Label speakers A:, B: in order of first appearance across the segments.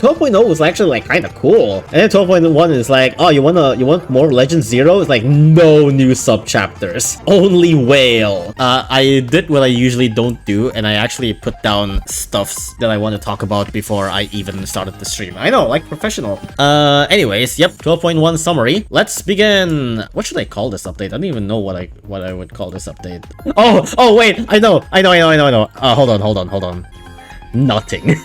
A: 12.0 was actually like kind of cool. And then 12.1 is like, oh, you want more Legend Zero? It's like no new sub-chapters. Only whale. I did what I usually don't do, and I actually put down stuffs that I want to talk about before I even started the stream. I know, like professional. Anyways, yep, 12.1 summary. Let's begin. What should I call this update? I don't even know what I would call this update. Oh wait, I know. Hold on. Nothing.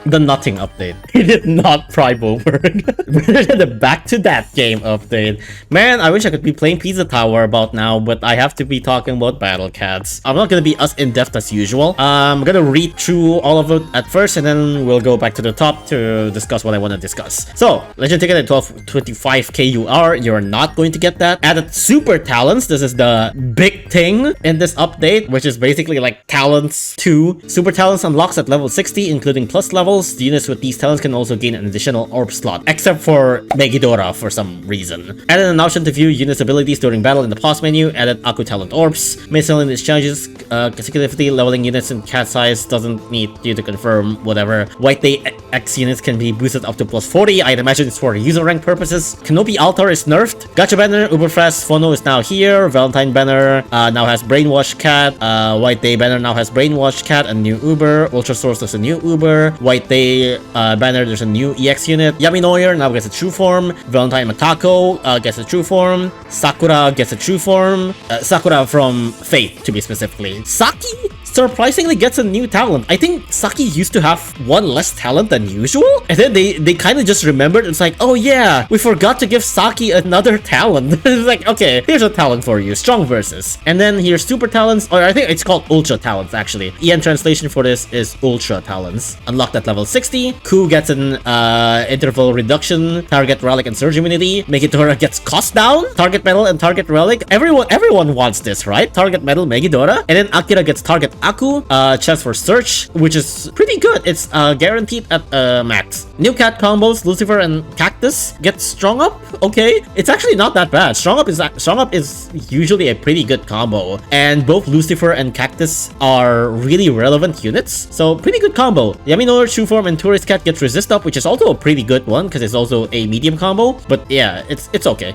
A: The Nothing update. It is not Primo Burg. The Back to That game update. Man, I wish I could be playing Pizza Tower about now, but I have to be talking about Battle Cats. I'm not gonna be as in-depth as usual. I'm gonna read through all of it at first, and then we'll go back to the top to discuss what I want to discuss. So, Legend Ticket at 1225 KUR. You're not going to get that. Added Super Talents. This is the big thing in this update, which is basically like Talents 2. Super Talents unlocks at level 60, including plus levels. The units with these talents can also gain an additional orb slot, except for Megidora for some reason. Added an option to view units' abilities during battle in the pause menu. Added Aku talent orbs. Miscellaneous challenges consecutively. Leveling units in cat size doesn't need you to confirm whatever. White Day X units can be boosted up to plus 40. I'd imagine it's for user rank purposes. Canopy Altar is nerfed. Gacha banner, Uberfast, Phono is now here. Valentine banner now has Brainwash Cat. White Day banner now has Brainwash Cat and new Uber. Ultra Source there's a new Uber. White Day banner, there's a new EX unit. Yaminoyer now gets a true form. Valentine Matako gets a true form. Sakura gets a true form. Sakura from Fate, to be specifically. Saki surprisingly gets a new talent. I think Saki used to have one less talent than usual, and then they kind of just remembered. It's like, oh yeah, we forgot to give Saki another talent. It's like, okay, here's a talent for you, strong versus. And then here's super talents, or I think it's called ultra talents actually. EN translation for this is ultra talents. Unlocked at level 60. Ku gets an interval reduction, target relic and surge immunity. Megidora gets cost down, target metal and target relic. Everyone wants this, right? Target metal, Megidora. And then Akira gets target Aku, chest for search, which is pretty good. It's guaranteed at max. New cat combos, Lucifer and Cactus get strong up. Okay, it's actually not that bad. Strong up is usually a pretty good combo, and both Lucifer and Cactus are really relevant units, so pretty good combo. Yamino, True Form, and Tourist Cat gets resist up, which is also a pretty good one because it's also a medium combo. But yeah, it's okay.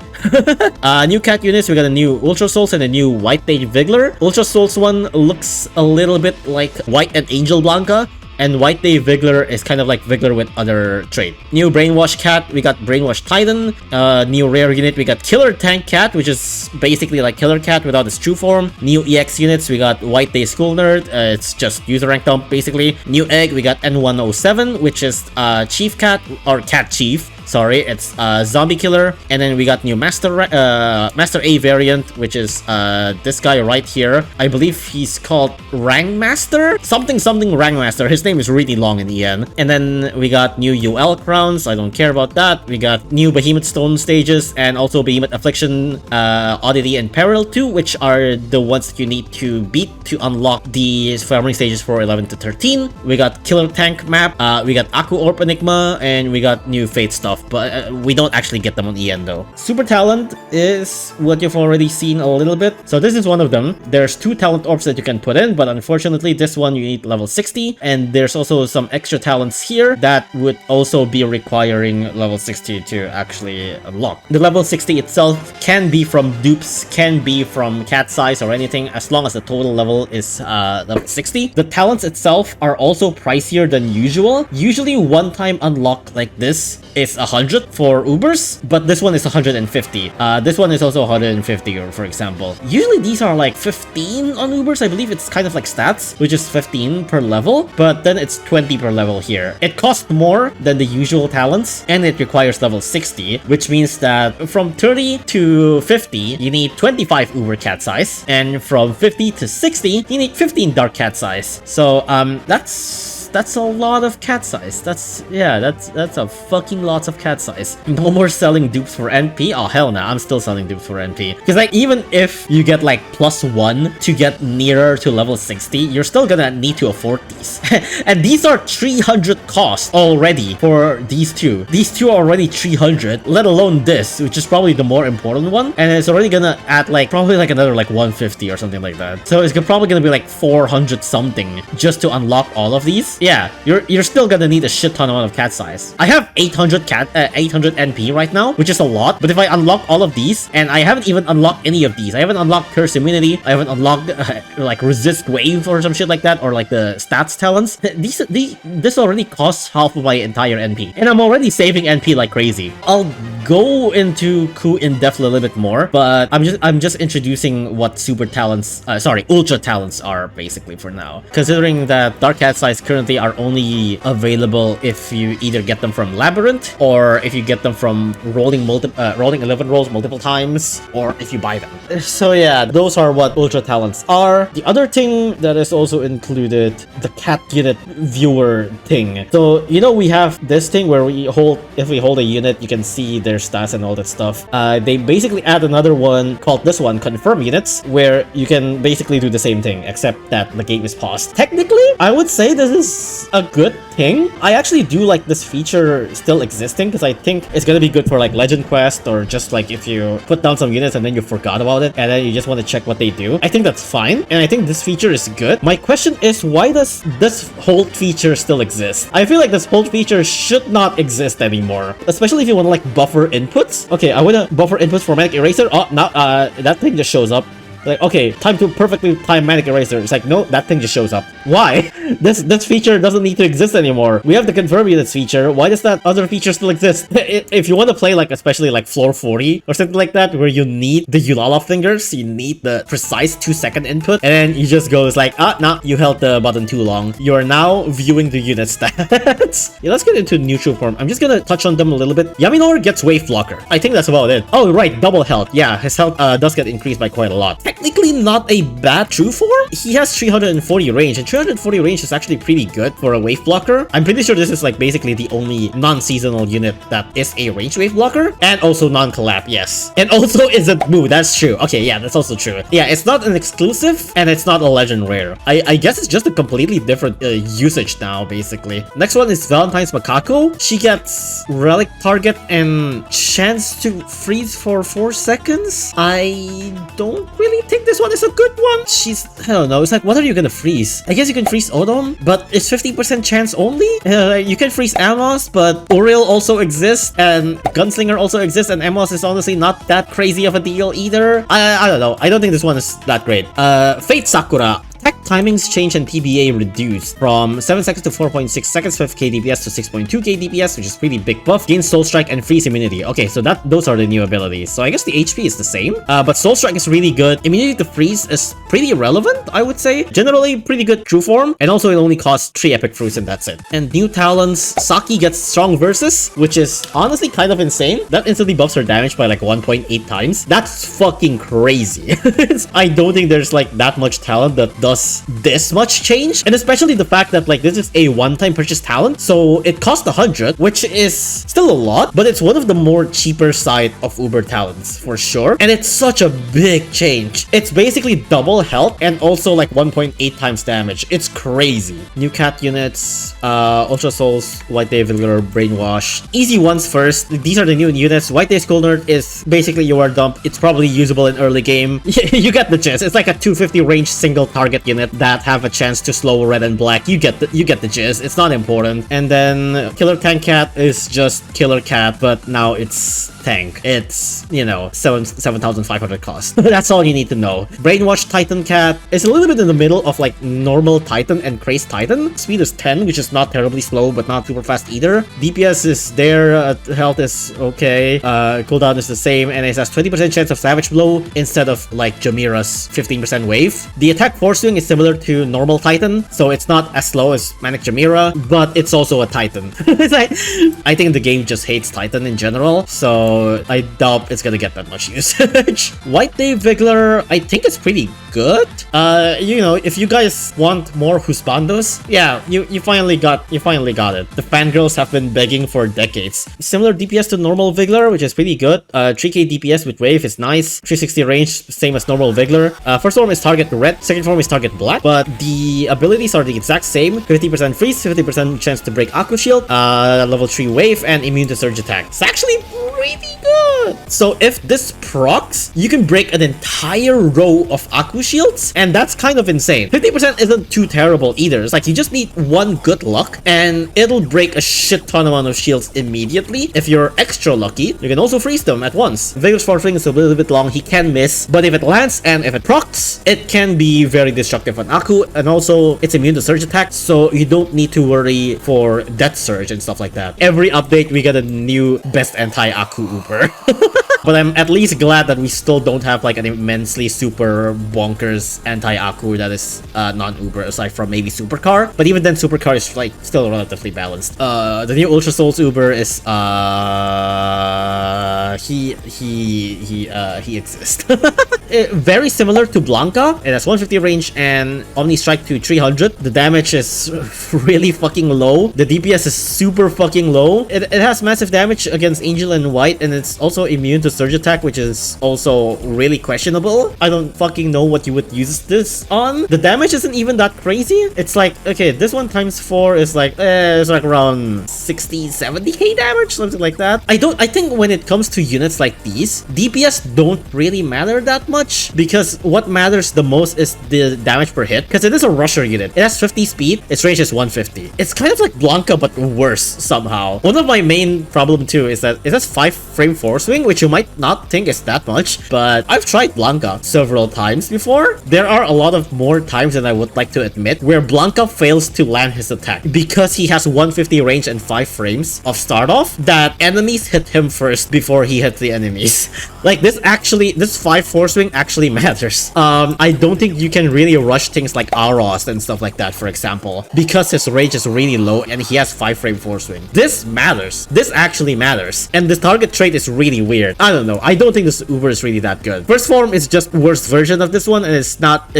A: New cat units, we got a new Ultra Souls and a new White Day Vigler. Ultra Souls one looks a little bit like White and Angel Blanca, and White Day Vigler is kind of like Vigler with other trait. New Brainwash Cat, we got Brainwash Titan. New rare unit, we got Killer Tank Cat, which is basically like Killer Cat without its true form. New EX units, we got White Day School Nerd, it's just user rank dump basically. New egg, we got N107, which is Chief Cat, or Cat Chief. Sorry, it's Zombie Killer. And then we got new Master A variant, which is this guy right here. I believe he's called Rangmaster? Something Rangmaster. His name is really long in the end. And then we got new UL crowns. I don't care about that. We got new Behemoth Stone stages and also Behemoth Affliction, Oddity, and Peril 2, which are the ones that you need to beat to unlock the farming stages for 11 to 13. We got Killer Tank map. We got Aku Orb Enigma, and we got new Fate stuff. But we don't actually get them on EN though. Super talent is what you've already seen a little bit. So this is one of them. There's 2 talent orbs that you can put in, but unfortunately this one you need level 60. And there's also some extra talents here that would also be requiring level 60 to actually unlock. The level 60 itself can be from dupes, can be from cat size or anything, as long as the total level is level 60. The talents itself are also pricier than usual. Usually one-time unlock like this is 100 for Ubers, but this one is 150. This one is also 150, for example. Usually these are like 15 on Ubers. I believe it's kind of like stats, which is 15 per level, but then it's 20 per level here. It costs more than the usual talents, and it requires level 60, which means that from 30 to 50, you need 25 Uber cat size, and from 50 to 60, you need 15 dark cat size. So that's a lot of cat size. That's a fucking lot of cat size. No more selling dupes for NP. Oh hell no, I'm still selling dupes for NP. Because like even if you get like +1 to get nearer to level 60, you're still gonna need to afford these. And these are 300 cost already for these two. These two are already 300, let alone this, which is probably the more important one. And it's already gonna add like probably like another like 150 or something like that. So it's probably gonna be like 400 something just to unlock all of these. size, yeah, you're still gonna need a shit ton amount of cat size. I have 800 NP right now, which is a lot. But if I unlock all of these, and I haven't even unlocked any of these, I haven't unlocked Curse Immunity, I haven't unlocked like Resist Wave or some shit like that, or like the Stats Talents. This already costs half of my entire NP, and I'm already saving NP like crazy. I'll go into Coup in depth a little bit more, but I'm just introducing what super talents, ultra talents are basically for now. Considering that Dark Cat Size currently are only available if you either get them from Labyrinth, or if you get them from rolling 11 rolls multiple times, or if you buy them. So yeah, those are what ultra talents are. The other thing that is also included, the cat unit viewer thing. So you know, we have this thing where if we hold a unit, you can see their stats and all that stuff. They basically add another one called this one, confirm units, where you can basically do the same thing, except that the game is paused. Technically, I would say this is a good thing. I actually do like this feature still existing, because I think it's gonna be good for like Legend Quest, or just like if you put down some units and then you forgot about it and then you just want to check what they do. I think that's fine, and I think this feature is good. My question is, why does this hold feature still exist? I feel like this hold feature should not exist anymore, especially if you want to like buffer inputs. Okay, I want to buffer inputs for Manic Eraser. Oh, now that thing just shows up. Like, okay, time to perfectly time Manic Eraser. It's like, no, that thing just shows up. Why? This feature doesn't need to exist anymore. We have the confirm units feature. Why does that other feature still exist? If you want to play like, especially like floor 40 or something like that, where you need the Eulala fingers, you need the precise 2-second input, and then you just go, it's like, nah, you held the button too long. You are now viewing the unit stats. Yeah, let's get into neutral form. I'm just gonna touch on them a little bit. Yaminor gets Wave Blocker. I think that's about it. Oh, right, double health. Yeah, his health does get increased by quite a lot. Technically not a bad true form. He has 340 range, and 340 range is actually pretty good for a wave blocker. I'm pretty sure this is like basically the only non-seasonal unit that is a range wave blocker, and also non-collab, yes. And also isn't Moo, that's true. Okay, yeah, that's also true. Yeah, it's not an exclusive, and it's not a legend rare. I guess it's just a completely different usage now, basically. Next one is Valentine's Macaco. She gets relic target and chance to freeze for 4 seconds. I don't really think this one is a good one. I don't know, it's like, what are you gonna freeze? I guess you can freeze Odom, but it's 50% chance only? You can freeze Amos, but Uriel also exists, and Gunslinger also exists, and Amos is honestly not that crazy of a deal either. I don't know, I don't think this one is that great. Fate Sakura. Attack timings change and PBA reduced from 7 seconds to 4.6 seconds, 5k DPS to 6.2k DPS, which is pretty big buff. Gains Soul Strike and Freeze Immunity. Okay, so those are the new abilities. So I guess the HP is the same, but Soul Strike is really good. Immunity to Freeze is pretty irrelevant, I would say. Generally, pretty good true form, and also it only costs 3 epic fruits and that's it. And new talents, Saki gets Strong Versus, which is honestly kind of insane. That instantly buffs her damage by like 1.8 times. That's fucking crazy. I don't think there's like that much talent that does this much change, and especially the fact that like this is a one-time purchase talent, so it costs 100, which is still a lot, but it's one of the more cheaper side of Uber talents for sure, and it's such a big change. It's basically double health and also like 1.8 times damage. It's crazy. New cat units, Ultra Souls, White Day Vigler, Brainwash. Easy ones first. These are the new units. White Day Skull Nerd is basically your dump. It's probably usable in early game. You get the gist. It's like a 250 range single target unit that have a chance to slow red and black. You get the gist. It's not important. And then Killer Tank Cat is just Killer Cat, but now it's tank. It's, you know, 7,500 cost. That's all you need to know. Brainwash Titan Cat is a little bit in the middle of like normal Titan and Crazed Titan. Speed is 10, which is not terribly slow, but not super fast either. DPS is there, health is okay, cooldown is the same, and it has 20% chance of Savage Blow instead of like Jamira's 15% wave. The attack force swing is similar to normal Titan, so it's not as slow as Manic Jamira, but it's also a Titan. It's like, I think the game just hates Titan in general, so I doubt it's gonna get that much usage. White Day Vigler, I think it's pretty good. You know, if you guys want more Husbandos, yeah, you finally got it. The fangirls have been begging for decades. Similar DPS to normal Vigler, which is pretty good. 3k DPS with Wave is nice. 360 range, same as normal Vigler. First form is target red, second form is target black, but the abilities are the exact same. 50% freeze, 50% chance to break Aqua Shield, level 3 Wave, and immune to surge attack. It's actually pretty good. So if this procs, you can break an entire row of Aku shields, and that's kind of insane. 50% isn't too terrible either. It's like you just need one good luck, and it'll break a shit ton amount of shields immediately. If you're extra lucky, you can also freeze them at once. Vigler's force ring is a little bit long, he can miss, but if it lands and if it procs, it can be very destructive on Aku, and also it's immune to surge attack, so you don't need to worry for death surge and stuff like that. Every update, we get a new best anti-Aku Uber. But I'm at least glad that we still don't have like an immensely super bonkers anti-Aku that is non-Uber, aside from maybe Supercar. But even then, Supercar is like still relatively balanced. The new Ultra Souls Uber is he exists. Very similar to Blanca. It has 150 range and Omni Strike to 300. The damage is really fucking low. The DPS is super fucking low. It has massive damage against Angel and White, and it's also immune to surge attack, which is also really questionable. I don't fucking know what you would use this on. The damage isn't even that crazy. It's like, okay, this one times 4 is like, it's like around 60, 70k damage, something like that. I think when it comes to units like these, DPS don't really matter that much, because what matters the most is the damage per hit, because it is a rusher unit. It has 50 speed, its range is 150. It's kind of like Blanca, but worse somehow. One of my main problem too is that it has 5 frame force swing, which you might not think is that much, but I've tried Blanca several times before. There are a lot of more times than I would like to admit where Blanca fails to land his attack because he has 150 range and 5 frames of start off, that enemies hit him first before he hits the enemies. Like this 5 force swing actually matters. I don't think you can really rush things like Aros and stuff like that, for example, because his range is really low and he has 5 frame force swing. This matters. This actually matters. And this target trait is really weird. I don't know. I don't think this Uber is really that good. First form is just worst version of this one, and it's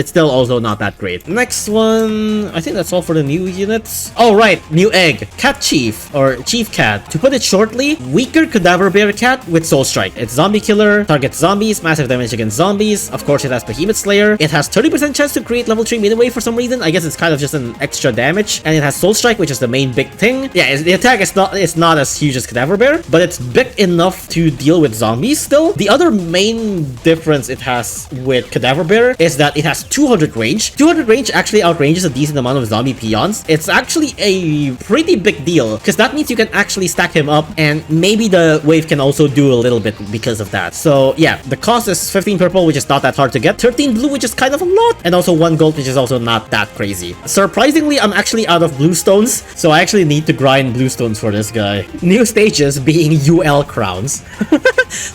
A: still also not that great. Next one, I think that's all for the new units. Oh right, new egg. Cat Chief, or Chief Cat. To put it shortly, weaker Cadaver Bear Cat with Soul Strike. It's zombie killer, targets zombies, massive damage against zombies. Of course, it has Behemoth Slayer. It has 30% chance to create level 3 midway for some reason. I guess it's kind of just an extra damage. And it has Soul Strike, which is the main big thing. Yeah, the attack is not as huge as Cadaver Bear, but it's big enough to deal with zombies still. The other main difference it has with Cadaver Bear is that it has 200 range. 200 range actually outranges a decent amount of zombie peons. It's actually a pretty big deal, because that means you can actually stack him up, and maybe the wave can also do a little bit because of that. So yeah, the cost is 15 purple, which is not that hard to get, 13 blue, which is kind of a lot, and also 1 gold, which is also not that crazy. Surprisingly, I'm actually out of blue stones, so I actually need to grind blue stones for this guy. New stages being UL crowns.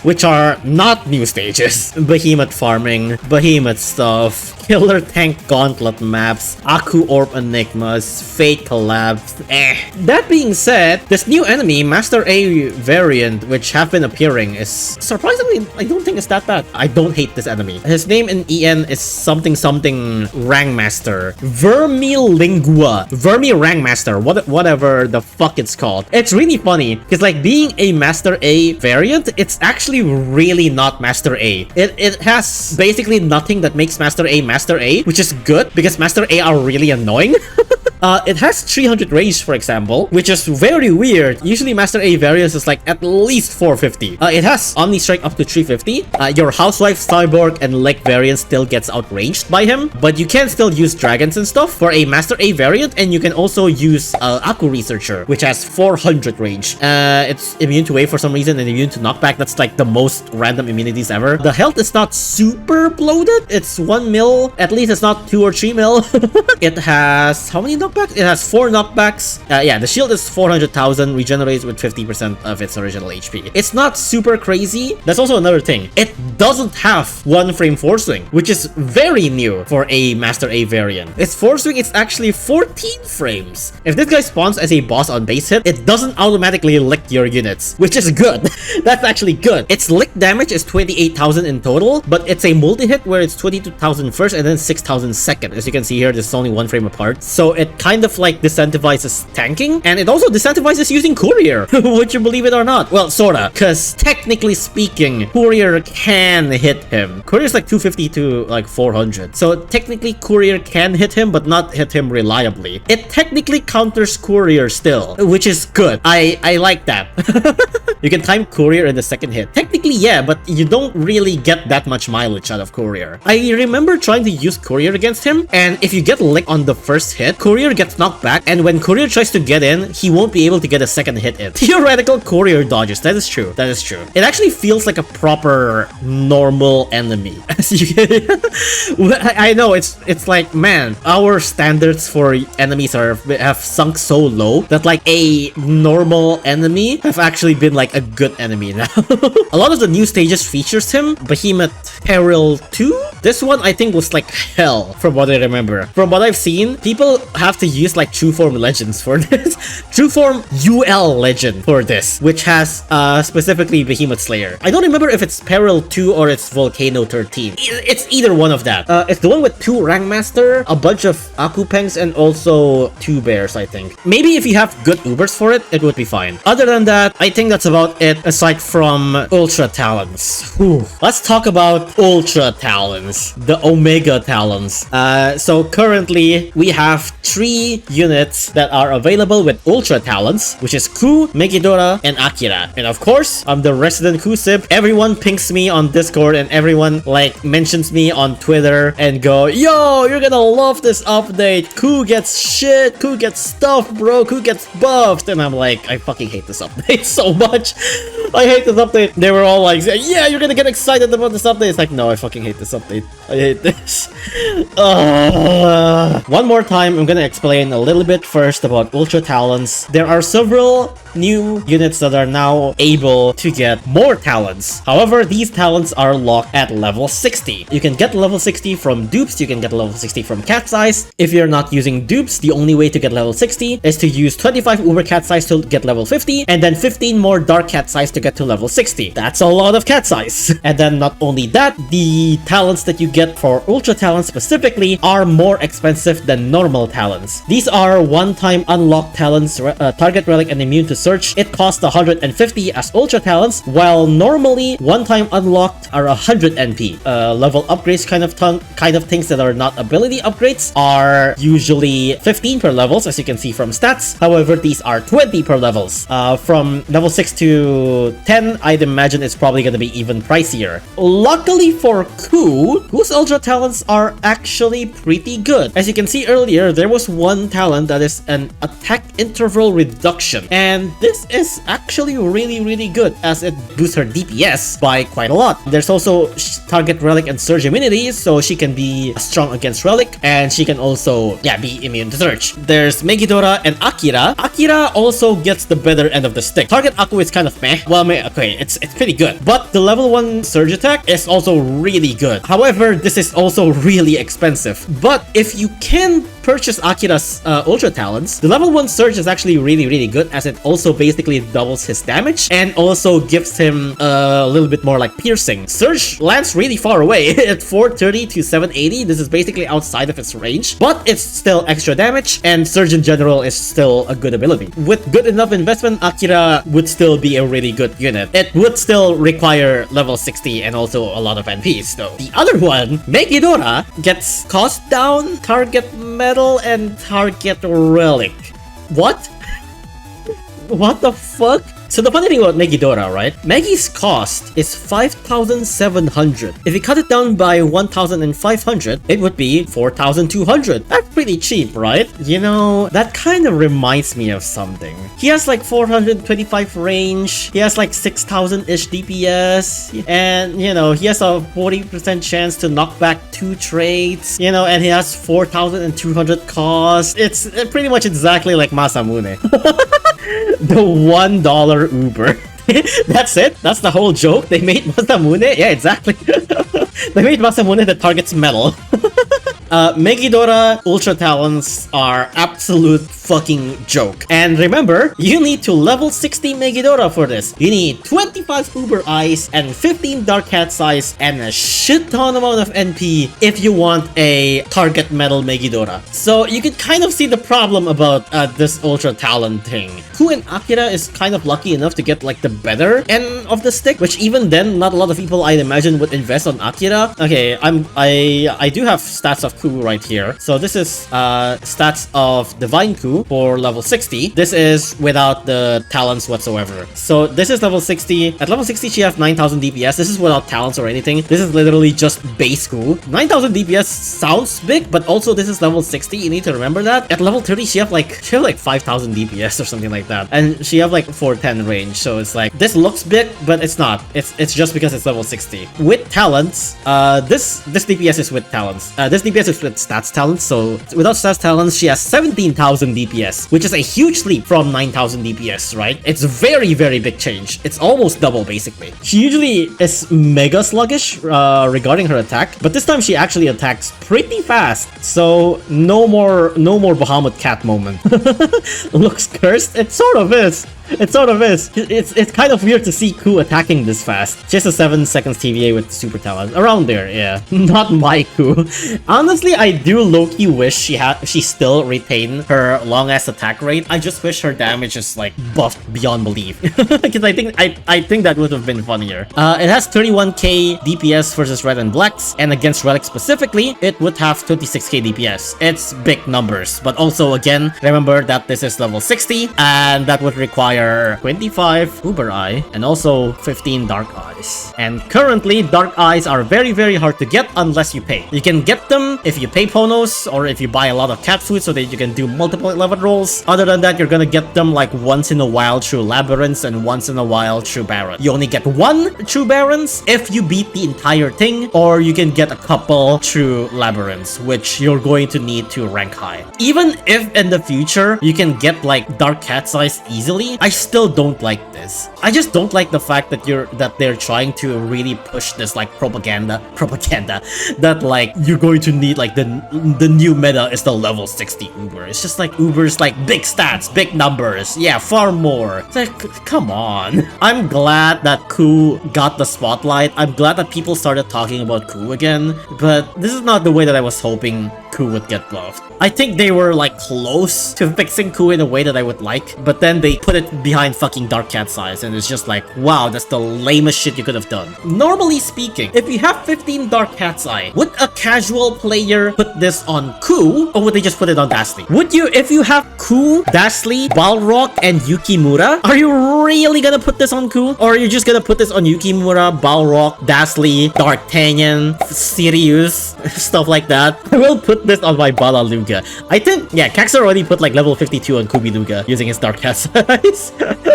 A: Which are not new stages. Behemoth farming, Behemoth stuff, Killer Tank Gauntlet maps, Aku Orb Enigmas, Fate collabs, That being said, this new enemy, Master A variant, which have been appearing, is surprisingly, I don't think it's that bad. I don't hate this enemy. His name in EN is something Rangmaster. Vermillingua. Rangmaster, whatever the fuck it's called. It's really funny, because like being a Master A variant, it's actually really not Master A. It has basically nothing that makes Master A, which is good, because Master A are really annoying. It has 300 range, for example, which is very weird. Usually Master A variants is like at least 450. It has Omni Strike up to 350. Your Housewife, Cyborg, and Lek variant still gets outranged by him, but you can still use dragons and stuff for a Master A variant, and you can also use Aku Researcher, which has 400 range. It's immune to wave for some reason and immune to knockback. That's like the most random immunities ever. The health is not super bloated. It's 1 mil. At least it's not 2 or 3 mil. It has how many knockbacks? It has 4 knockbacks. Yeah, the shield is 400,000, regenerates with 50% of its original HP. It's not super crazy. That's also another thing. It doesn't have 1 frame force swing, which is very new for a Master A variant. Its force swing is actually 14 frames. If this guy spawns as a boss on base hit, it doesn't automatically lick your units, which is good. That's actually good. Its lick damage is 28,000 in total, but it's a multi-hit where it's 22,000 first and then 6,000 second. As you can see here, this is only 1 frame apart. So it kind of like disincentivizes tanking, and it also disincentivizes using courier. Would you believe it or not? Well, sorta, because technically speaking, courier can hit him. Courier is like 250 to like 400, so technically courier can hit him, but not hit him reliably. It technically counters courier still, which is good. I like that. You can time courier in the second hit. Technically, yeah, but you don't really get that much mileage out of courier. I remember trying to use courier against him, and if you get licked on the first hit, courier gets knocked back, and when courier tries to get in, he won't be able to get a second hit in. Theoretical courier dodges. That is true. That is true. It actually feels like a proper normal enemy. I know it's like, man, our standards for enemies have sunk so low that like a normal enemy have actually been like a good enemy now. A lot of the new stages features him. Behemoth Peril 2? This one I think was like hell from what I remember. From what I've seen, people have to use like True Form Legends for this. True Form UL Legend for this, which has specifically Behemoth Slayer. I don't remember if it's Peril 2 or it's Volcano 13. It's either one of that. It's the one with 2 Rangmaster, a bunch of Akupengs, and also 2 bears, I think. Maybe if you have good Ubers for it, it would be fine. Other than that, I think that's about it aside from Ultra Talons. Whew. Let's talk about Ultra Talons, the Omega Talons. So currently we have 3 units that are available with Ultra Talons, which is Ku, Megidora, and Akira. And of course, I'm the resident Ku sip. Everyone pings me on Discord and everyone like mentions me on Twitter and go, yo, you're gonna love this update. Ku gets shit, Ku gets stuff, bro, Ku gets buffed. And I'm like, I fucking hate this update so much. I hate this update. They were all like, yeah, you're gonna get excited about this update. It's like, no, I fucking hate this update. I hate this. One more time, I'm gonna explain a little bit first about Ultra Talons. There are several new units that are now able to get more talents. However, these talents are locked at level 60. You can get level 60 from dupes, you can get level 60 from Cat's Eyes. If you're not using dupes, the only way to get level 60 is to use 25 Uber Cat's Eyes to get level 50, and then 15 more Dark Cat's Eyes to get to level 60. That's a lot of Cat's Eyes. And then not only that, the talents that you get for Ultra Talents specifically are more expensive than normal talents. These are one-time unlocked talents, target relic and immune to search. It costs 150 as Ultra Talents, while normally one-time unlocked are 100 NP. Level upgrades kind of things that are not ability upgrades are usually 15 per levels, as you can see from stats. However, these are 20 per levels. From level 6 to 10, I'd imagine it's probably going to be even pricier. Luckily for Ku, Ku's Ultra Talents are actually pretty good. As you can see earlier, there was one talent that is an attack interval reduction, and this is actually really good as it boosts her DPS by quite a lot. There's also target relic and surge immunity, so she can be strong against relic, and she can also be immune to surge. There's Megidora and Akira. Akira also gets the better end of the stick. Target Aku is kind of meh. Well, okay, it's pretty good, but the level 1 surge attack is also really good. However, this is also really expensive. But if you can purchase Akira's Ultra Talents, the level 1 surge is actually really good, as it also basically doubles his damage and also gives him a little bit more like piercing. Surge lands really far away at 430 to 780. This is basically outside of its range, but it's still extra damage, and surge in general is still a good ability. With good enough investment, Akira would still be a really good unit. It would still require level 60 and also a lot of NPs though. The other one, Megidora, gets cost down, target metal, and target relic. What? What the fuck? So the funny thing about Megidora, right? Maggie's cost is 5,700. If you cut it down by 1,500, it would be 4,200. That's pretty cheap, right? You know, that kind of reminds me of something. He has like 425 range. He has like 6,000-ish DPS. And, you know, he has a 40% chance to knock back 2 trades. You know, and he has 4,200 cost. It's pretty much exactly like Masamune. The $1 Uber. That's it? That's the whole joke? They made Masamune? Yeah, exactly. They made Masamune that targets metal. Megidora Ultra Talents are absolute fucking joke. And remember, you need to level 60 Megidora for this. You need 25 Uber Eyes and 15 Dark Cat's Eyes and a shit ton amount of NP if you want a target metal Megidora. So you can kind of see the problem about this Ultra Talent thing. Ku and Akira is kind of lucky enough to get like the better end of the stick, which even then, not a lot of people I'd imagine would invest on Akira. Okay, I do have stats of Ku right here. So this is stats of Divine Ku for level 60. This is without the talents whatsoever. So this is level 60. At level 60, she has 9,000 DPS. This is without talents or anything. This is literally just base Ku. 9,000 DPS sounds big, but also this is level 60. You need to remember that. At level 30, she have like 5,000 DPS or something like that, and she have like 410 range. So it's like this looks big, but it's not. It's just because it's level 60. With talents, this DPS is with talents. This DPS is with stats talents. So without stats talents, she has 17,000 DPS, which is a huge leap from 9,000 DPS, right? It's a very, very big change. It's almost double, basically. She usually is mega sluggish regarding her attack, but this time she actually attacks pretty fast. So no more Bahamut Cat moment. Looks cursed. It sort of is. It sort of is. It's kind of weird to see Ku attacking this fast. Just a 7 seconds TVA with super talent. Around there, yeah. Not my Ku. Honestly, I do low-key wish she still retained her long-ass attack rate. I just wish her damage is like buffed beyond belief. Because I think that would have been funnier. It has 31k DPS versus red and blacks, and against relic specifically, it would have 26k DPS. It's big numbers, but also again, remember that this is level 60, and that would require 25 Uber Eye and also 15 Dark Eyes. And currently, Dark Eyes are very, very hard to get unless you pay. You can get them if you pay Ponos or if you buy a lot of cat food so that you can do multiple 11 rolls. Other than that, you're gonna get them like once in a while through Labyrinths and once in a while through Baron. You only get one through Barons if you beat the entire thing, or you can get a couple through Labyrinths, which you're going to need to rank high. Even if in the future you can get like Dark Cat's Eyes easily, I still don't like this. I just don't like the fact that they're trying to really push this like propaganda that like you're going to need like the new meta is the level 60 Uber. It's just like Uber's like big stats, big numbers, yeah, far more. It's like, come on. I'm glad that Ku got the spotlight. I'm glad that people started talking about Ku again, but this is not the way that I was hoping Ku would get buffed. I think they were like close to fixing Ku in a way that I would like, but then they put it behind fucking Dark Cat's Eyes, and it's just like, wow, that's the lamest shit you could have done. Normally speaking, if you have 15 Dark Cat's Eye, would a casual player put this on Ku, or would they just put it on Dashley? Would you, if you have Ku, Dashley, Balrog, and Yukimura, are you really gonna put this on Ku? Or are you just gonna put this on Yukimura, Balrog, Dashley, D'Artagnan, Sirius, stuff like that? I will put this on my Bala Luga. I think, yeah, Caxer already put like level 52 on Kubi Luga using his Dark Cat's Eyes.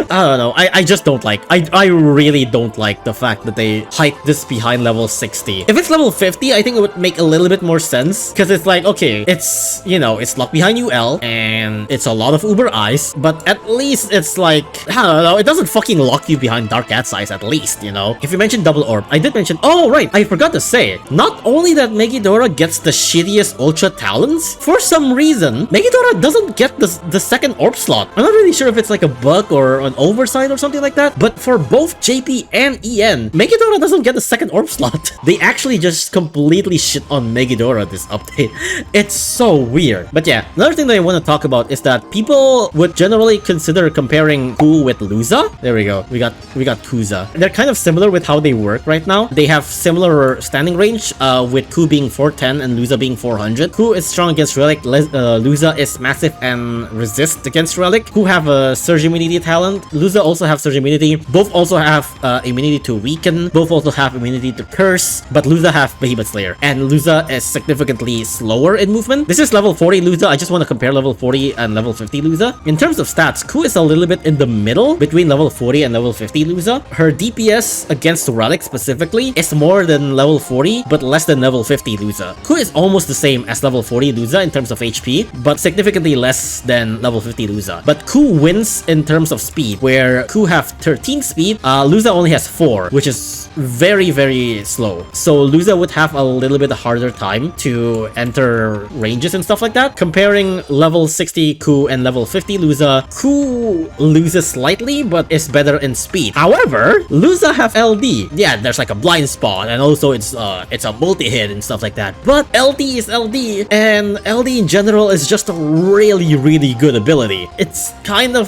A: I don't know. I just don't like. I really don't like the fact that they hiked this behind level 60. If it's level 50, I think it would make a little bit more sense, because it's like, okay, it's, you know, it's locked behind UL and it's a lot of Uber Eyes, but at least it's like, I don't know, it doesn't fucking lock you behind Dark Cat's Eyes at least, you know? If you mentioned Double Orb, I did mention, oh right, I forgot to say, not only that Megidora gets the shittiest Ultra Talents, for some reason, Megidora doesn't get the second Orb slot. I'm not really sure if it's like a bug or an oversight or something like that, but for both JP and EN, Megidora doesn't get the second Orb slot. They actually just completely shit on Megidora this update. It's so weird. But yeah, another thing that I want to talk about is that people would generally consider comparing Ku with Luza. There we go. We got Kuza. They're kind of similar with how they work right now. They have similar standing range, with Ku being 410 and Luza being 400. Ku is strong against Relic. Luza is massive and resist against Relic. Ku have a Surge Immunity talent. Luza also have Surge Immunity. Both also have immunity to Weaken. Both also have immunity to Curse. But Luza have Behemoth Slayer. And Luza is significantly slower in movement. This is level 40 Luza. I just want to compare level 40 and level 50 Luza. In terms of stats, Ku is a little bit in the middle between level 40 and level 50 Luza. Her DPS against Relic specifically is more than level 40, but less than level 50 Luza. Ku is almost the same as as level 40 Luza in terms of HP, but significantly less than level 50 Luza. But Ku wins in terms of speed, where Ku have 13 speed, Luza only has 4, which is very, very slow. So Luza would have a little bit harder time to enter ranges and stuff like that. Comparing level 60 Ku and level 50 Luza, Ku loses slightly, but is better in speed. However, Luza have LD. Yeah, there's like a blind spot, and also it's a multi-hit and stuff like that. But LD is LD, and LD in general is just a really, really good ability. It's kind of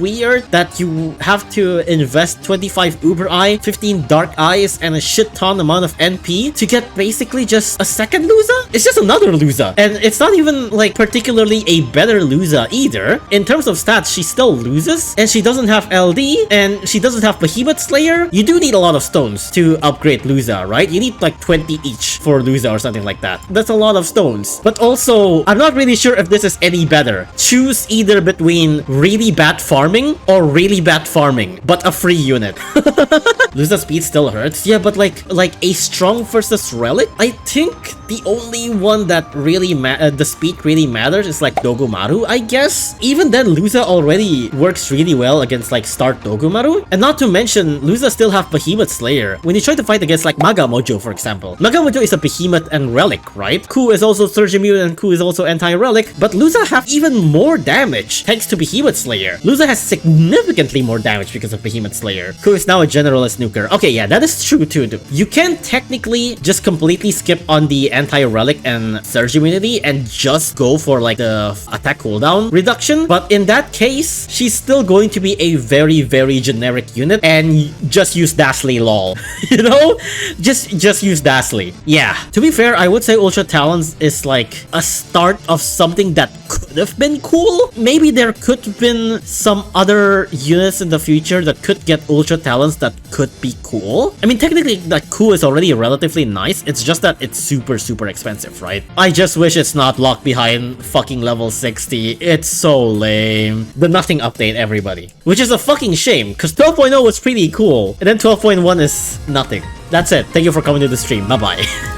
A: weird that you have to invest 25 Uber Eye, 15 Dark Eyes, and a shit ton amount of NP to get basically just a second Luza? It's just another Luza, and it's not even like particularly a better Luza either. In terms of stats, she still loses, and she doesn't have LD, and she doesn't have Behemoth Slayer. You do need a lot of stones to upgrade Luza, right? You need like 20 each for Luza or something like that. That's a lot of stones. But also, I'm not really sure if this is any better. Choose either between really bad farming or really bad farming, but a free unit. Luza speed still hurts. Yeah, but like a strong versus relic, I think the only one that really the speed really matters is like Dogomaru, I guess. Even then, Luza already works really well against like start Dogomaru. And not to mention, Luza still have Behemoth Slayer. When you try to fight against like Maga Mojo, for example. Maga Mojo is a Behemoth and Relic, right? Ku is also Surge Immune and Ku is also Anti-Relic, but Luza have even more damage thanks to Behemoth Slayer. Luza has significantly more damage because of Behemoth Slayer. Ku is now a Generalist Nuker. Okay, yeah, that is true too. You can technically just completely skip on the Anti-Relic and Surge Immunity and just go for like the attack cooldown reduction, but in that case, she's still going to be a very, very generic unit, and just use Dashley lol. You know? Just use Dashley. Yeah, to be fair, I would say Ultra Talons is like a start of something that could have been cool. Maybe there could have been some other units in the future that could get Ultra Talons that could be cool. I mean, technically, that cool is already relatively nice. It's just that it's super, super expensive, right? I just wish it's not locked behind fucking level 60. It's so lame. The nothing update, everybody. Which is a fucking shame, because 12.0 was pretty cool, and then 12.1 is nothing. That's it. Thank you for coming to the stream. Bye-bye.